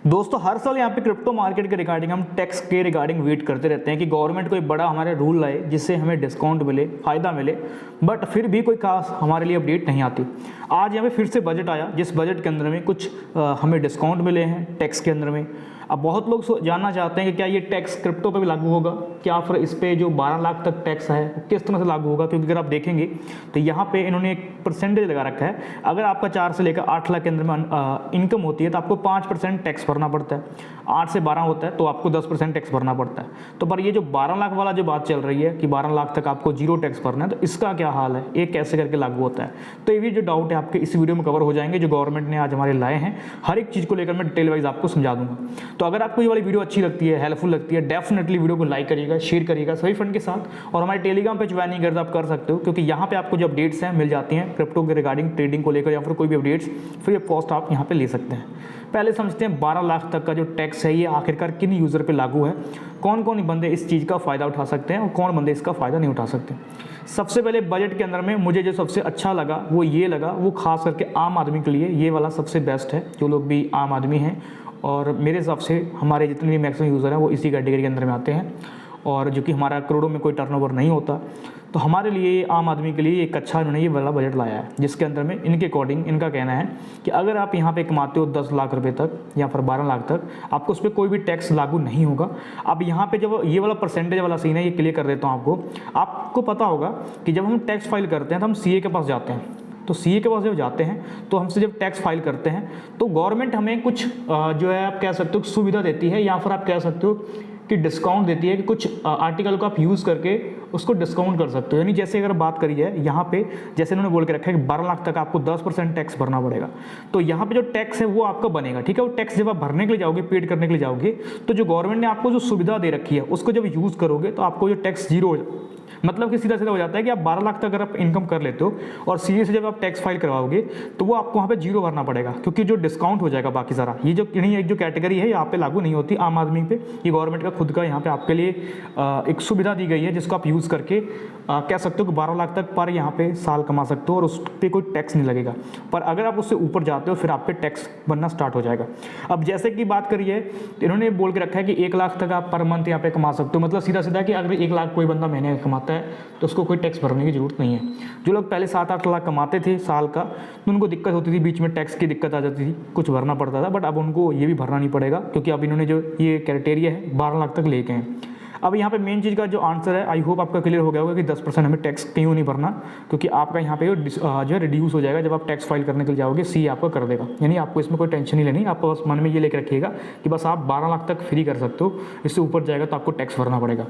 दोस्तों हर साल यहाँ पे क्रिप्टो मार्केट के रिगार्डिंग हम टैक्स के रिगार्डिंग वेट करते रहते हैं कि गवर्नमेंट कोई बड़ा हमारे रूल लाए जिससे हमें डिस्काउंट मिले, फ़ायदा मिले, बट फिर भी कोई खास हमारे लिए अपडेट नहीं आती। आज यहाँ पे फिर से बजट आया जिस बजट के अंदर में कुछ हमें डिस्काउंट मिले हैं टैक्स के अंदर में। अब बहुत लोग जानना चाहते हैं कि क्या ये टैक्स क्रिप्टो पे भी लागू होगा, क्या फिर इस पे जो 12 लाख तक टैक्स है किस तरह से लागू होगा। क्योंकि अगर आप देखेंगे तो यहाँ पे इन्होंने एक परसेंटेज लगा रखा है, अगर आपका 4 से लेकर 8 लाख के अंदर में इनकम होती है तो आपको 5% टैक्स भरना पड़ता है। 8 से 12 होता है तो आपको 10% टैक्स भरना पड़ता है। तो पर ये जो 12 लाख वाला जो बात चल रही है कि 12 लाख तक आपको जीरो टैक्स भरना है, तो इसका क्या हाल है, ये कैसे करके लागू होता है। तो ये भी जो डाउट है आपके इस वीडियो में कवर हो जाएंगे जो गवर्नमेंट ने आज हमारे लाए हैं। हर एक चीज़ को लेकर मैं डिटेल वाइज आपको समझा दूंगा। तो अगर आपको ये वाली वीडियो अच्छी लगती है, हेल्पफुल लगती है, डेफिनेटली वीडियो को लाइक करिएगा, शेयर करिएगा सभी फ्रेंड के साथ। और हमारे टेलीग्राम पे ज्वाइन नहीं करते आप कर सकते हो, क्योंकि यहाँ पे आपको जो अपडेट्स हैं मिल जाती हैं क्रिप्टो के रिगार्डिंग, ट्रेडिंग को लेकर या फिर कोई भी अपडेट्स फ्री ऑफ कॉस्ट आप यहाँ पे ले सकते हैं। पहले समझते हैं 12 लाख तक का जो टैक्स है ये आखिरकार किन यूज़र पे लागू है, कौन कौन बंदे इस चीज़ का फ़ायदा उठा सकते हैं और कौन बंदे इसका फ़ायदा नहीं उठा सकते। सबसे पहले बजट के अंदर में मुझे जो सबसे अच्छा लगा वो ये लगा, वो खास करके आम आदमी के लिए ये वाला सबसे बेस्ट है। जो लोग भी आम आदमी हैं और मेरे हिसाब से हमारे जितने भी मैक्सिमम यूज़र हैं वो इसी कैटेगरी के अंदर में आते हैं, और जो कि हमारा करोड़ों में कोई टर्नओवर नहीं होता, तो हमारे लिए आम आदमी के लिए एक अच्छा इन्होंने ये वाला बजट लाया है। जिसके अंदर में इनके अकॉर्डिंग इनका कहना है कि अगर आप यहाँ पे कमाते हो 10 लाख रुपए तक या फिर 12 लाख तक, आपको उस पर कोई भी टैक्स लागू नहीं होगा। अब यहाँ पे जब ये वाला परसेंटेज वाला सीन है ये क्लियर कर देता हूँ आपको पता होगा कि जब हम टैक्स फाइल करते हैं तो हम CA के पास जाते हैं। तो CA के पास जब जाते हैं तो हमसे जब टैक्स फाइल करते हैं तो गवर्नमेंट हमें कुछ जो है आप कह सकते हो सुविधा देती है, या फिर आप कह सकते हो कि डिस्काउंट देती है कि कुछ आर्टिकल को आप यूज़ करके उसको डिस्काउंट कर सकते हो। यानी जैसे अगर बात करी है यहाँ पे, जैसे इन्होंने बोल के रखा है कि 12 लाख तक आपको 10% टैक्स भरना पड़ेगा, तो यहाँ पे जो टैक्स है वो आपका बनेगा, ठीक है। वो टैक्स जब आप भरने के लिए जाओगे, पेड करने के लिए जाओगे, तो जो गवर्नमेंट ने आपको जो सुविधा दे रखी है उसको जब यूज़ करोगे तो आपको जो टैक्स जीरो, मतलब कि सीधा सीधा हो जाता है कि आप 12 लाख तक अगर आप इनकम कर लेते हो और CA से जब आप टैक्स फाइल करवाओगे तो वो आपको वहाँ पे जीरो भरना पड़ेगा, क्योंकि जो डिस्काउंट हो जाएगा बाकी सारा। ये जो नहीं एक जो कैटेगरी है यहाँ पे लागू नहीं होती आम आदमी पे, ये गवर्नमेंट का खुद का यहाँ पे आपके लिए एक सुविधा दी गई है जिसको आप यूज़ करके कह सकते हो कि 12 लाख तक पर यहाँ पे साल कमा सकते हो और उस पर कोई टैक्स नहीं लगेगा। पर अगर आप उससे ऊपर जाते हो फिर आप पे टैक्स बनना स्टार्ट हो जाएगा। अब जैसे कि बात करिए तो इन्होंने बोल के रखा है कि 1 लाख तक आप पर मंथ यहाँ पे कमा सकते हो, मतलब सीधा सीधा कि अगर 1 लाख कोई बंदा महीने का कमाता है तो उसको कोई टैक्स भरने की जरूरत नहीं है। जो लोग पहले 7-8 लाख कमाते थे साल का तो उनको दिक्कत होती थी, बीच में टैक्स की दिक्कत आ जाती थी, कुछ भरना पड़ता था, बट अब उनको ये भी भरना नहीं पड़ेगा, क्योंकि अब इन्होंने जो ये क्राइटेरिया है 12 लाख तक लेके हैं। अब यहाँ पे मेन चीज़ का जो आंसर है आई होप आपका क्लियर हो गया होगा कि 10% हमें टैक्स क्यों नहीं भरना, क्योंकि आपका यहाँ पे जो है रिड्यूस हो जाएगा जब आप टैक्स फाइल करने के लिए जाओगे, CA आपका कर देगा। यानी आपको इसमें कोई टेंशन नहीं लेनी, आप बस मन में ये लेकर रखिएगा कि बस आप 12 लाख तक फ्री कर सकते हो, इससे ऊपर जाएगा तो आपको टैक्स भरना पड़ेगा।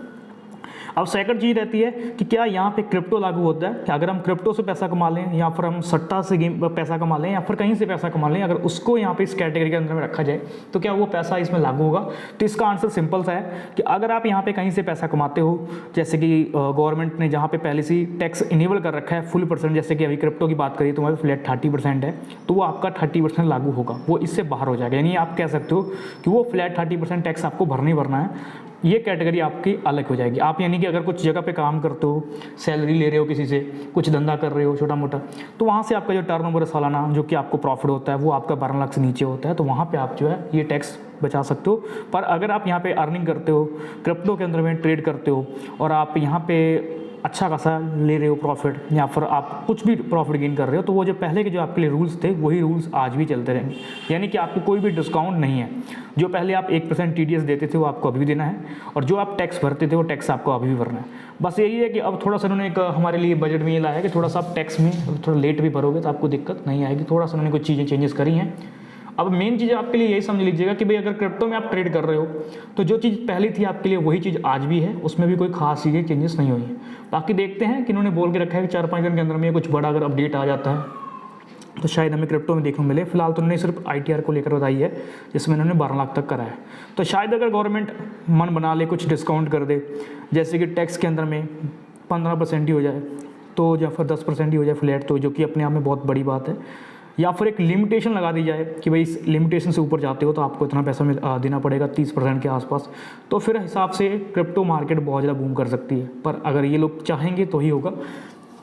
अब सेकंड चीज़ रहती है कि क्या यहाँ पे क्रिप्टो लागू होता है, कि अगर हम क्रिप्टो से पैसा कमा लें या फिर हम सट्टा से गेम पैसा कमा लें या फिर कहीं से पैसा कमा लें, अगर उसको यहाँ पे इस कैटेगरी के अंदर में रखा जाए तो क्या वो पैसा इसमें लागू होगा। तो इसका आंसर सिंपल सा है कि अगर आप यहाँ पे कहीं से पैसा कमाते हो, जैसे कि गवर्नमेंट ने जहाँ पे पहले से टैक्स इनेबल कर रखा है फुल परसेंट, जैसे कि अभी क्रिप्टो की बात करिए तो वहाँ फ्लैट 30% है, तो वो आपका 30% लागू होगा, वो इससे बाहर हो जाएगा। यानी आप कह सकते हो कि वो फ्लैट 30% टैक्स आपको भरना ही भरना है। ये कैटेगरी आपकी अलग हो जाएगी। आप यानी कि अगर कुछ जगह पे काम करते हो, सैलरी ले रहे हो किसी से, कुछ धंधा कर रहे हो छोटा मोटा, तो वहाँ से आपका जो टर्नओवर है सालाना जो कि आपको प्रॉफिट होता है वो आपका 12 लाख से नीचे होता है, तो वहाँ पे आप जो है ये टैक्स बचा सकते हो। पर अगर आप यहाँ पे अर्निंग करते हो, क्रिप्टो के अंदर में ट्रेड करते हो और आप यहाँ पे अच्छा खासा ले रहे हो प्रॉफिट, या फिर आप कुछ भी प्रॉफिट गेन कर रहे हो, तो वो जो पहले के जो आपके लिए रूल्स थे वही रूल्स आज भी चलते रहेंगे। यानी कि आपको कोई भी डिस्काउंट नहीं है। जो पहले आप 1% TDS देते थे वो आपको अभी भी देना है, और जो आप टैक्स भरते थे वो टैक्स आपको अभी भी भरना है। बस यही है कि अब थोड़ा सा उन्होंने एक हमारे लिए बजट में ये लाया है कि थोड़ा सा आप टैक्स में थोड़ा लेट भी भरोगे तो आपको दिक्कत नहीं आएगी। थोड़ा सा उन्होंने कुछ चीज़ें चेंजेस करी हैं। अब मेन चीज़ आपके लिए यही समझ लीजिएगा कि भाई अगर क्रिप्टो में आप ट्रेड कर रहे हो तो जो चीज़ पहली थी आपके लिए वही चीज़ आज भी है, उसमें भी कोई खास चीज़ें चेंजेस नहीं हुई हैं। बाकी देखते हैं कि इन्होंने बोल के रखा है कि 4-5 दिन के अंदर में कुछ बड़ा अगर अपडेट आ जाता है तो शायद हमें क्रिप्टो में देखने को मिले। फिलहाल तो उन्होंने सिर्फ ITR को लेकर बताई है जिसमें इन्होंने 12 लाख तक करा है। तो शायद अगर गवर्नमेंट मन बना ले, कुछ डिस्काउंट कर दे, जैसे कि टैक्स के अंदर में 15% ही हो जाए तो, या फिर 10% ही हो जाए फ्लैट, तो जो कि अपने आप में बहुत बड़ी बात है। या फिर एक लिमिटेशन लगा दी जाए कि भाई इस लिमिटेशन से ऊपर जाते हो तो आपको इतना पैसा देना पड़ेगा 30% के आसपास, तो फिर हिसाब से क्रिप्टो मार्केट बहुत ज़्यादा बूम कर सकती है। पर अगर ये लोग चाहेंगे तो ही होगा।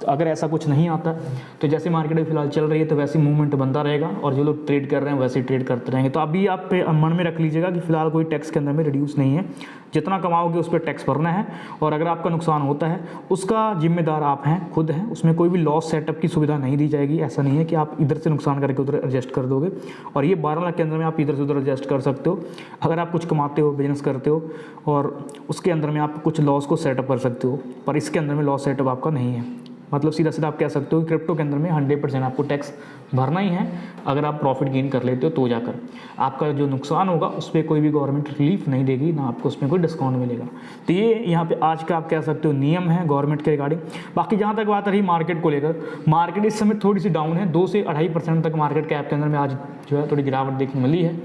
अगर ऐसा कुछ नहीं आता तो जैसे मार्केट में फिलहाल चल रही है तो वैसे मूवमेंट बनता रहेगा और जो लोग ट्रेड कर रहे हैं वैसे ही ट्रेड करते रहेंगे। तो अभी आप मन में रख लीजिएगा कि फिलहाल कोई टैक्स के अंदर में रिड्यूस नहीं है, जितना कमाओगे उस पर टैक्स भरना है, और अगर आपका नुकसान होता है उसका जिम्मेदार आप हैं, खुद हैं। उसमें कोई भी लॉस सेटअप की सुविधा नहीं दी जाएगी। ऐसा नहीं है कि आप इधर से नुकसान करके उधर एडजस्ट कर दोगे, और ये 12 लाख के अंदर में आप इधर से उधर एडजस्ट कर सकते हो। अगर आप कुछ कमाते हो, बिजनेस करते हो और उसके अंदर में आप कुछ लॉस को सेटअप कर सकते हो, पर इसके अंदर में लॉस सेटअप आपका नहीं है। मतलब सीधा सीधा आप कह सकते हो कि क्रिप्टो के अंदर में 100% आपको टैक्स भरना ही है। अगर आप प्रॉफिट गेन कर लेते हो तो जाकर आपका जो नुकसान होगा उस पर कोई भी गवर्नमेंट रिलीफ नहीं देगी, ना आपको उसमें कोई डिस्काउंट मिलेगा। तो ये यहाँ पे आज का आप कह सकते हो नियम है गवर्नमेंट के रिगार्डिंग। बाकी जहाँ तक बात रही मार्केट को लेकर, मार्केट इस समय थोड़ी सी डाउन है, 2 से 2.5% तक मार्केट कैप के अंदर में आज जो है थोड़ी गिरावट देखने मिली है।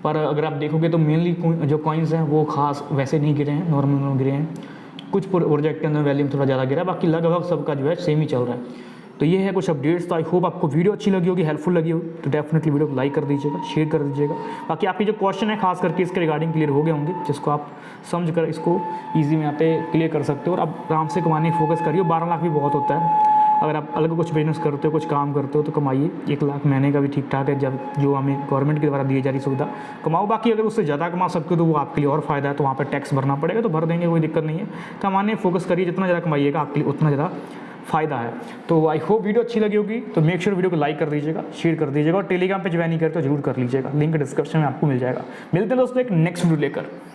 पर अगर आप देखोगे तो मेनली जो कॉइन्स हैं वो खास वैसे नहीं गिरे हैं, नॉर्मल गिरे हैं। कुछ प्रोजेक्ट के अंदर वैल्यूम थोड़ा ज़्यादा गिरा, बाकी लगभग सबका जो है सेम ही चल रहा है। तो ये है कुछ अपडेट्स। तो आई होप आपको वीडियो अच्छी लगी होगी, हेल्पफुल लगी होगी, तो डेफिनेटली वीडियो को लाइक कर दीजिएगा, शेयर कर दीजिएगा। बाकी आपके जो क्वेश्चन है खास करके इसके रिगार्डिंग क्लियर हो गए होंगे, जिसको आप समझ कर इसको ईजी में यहाँ पे क्लियर कर सकते हो और अब आराम से कमाने की फोकस करिए। 12 लाख भी बहुत होता है। अगर आप अलग कुछ बिजनेस करते हो, कुछ काम करते हो तो कमाइए। 1 लाख महीने का भी ठीक ठाक है, जब जो हमें गवर्नमेंट के द्वारा दी जा रही सुविधा कमाओ। बाकी अगर उससे ज़्यादा कमा सकते हो तो वो आपके लिए और फ़ायदा है, तो वहाँ पर टैक्स भरना पड़ेगा, तो भर देंगे, कोई दिक्कत नहीं है। कमाने फोकस करिए, जितना ज़्यादा कमाइएगा आपके लिए उतना ज़्यादा फ़ायदा है। तो आई होप वीडियो अच्छी लगी होगी, तो मेक श्योर वीडियो को लाइक कर दीजिएगा, शेयर कर दीजिएगा, और टेलीग्राम पे ज्वाइन नहीं करते तो जरूर कर लीजिएगा, लिंक डिस्क्रिप्शन में आपको मिल जाएगा। मिलते हैं दोस्तों एक नेक्स्ट वीडियो लेकर।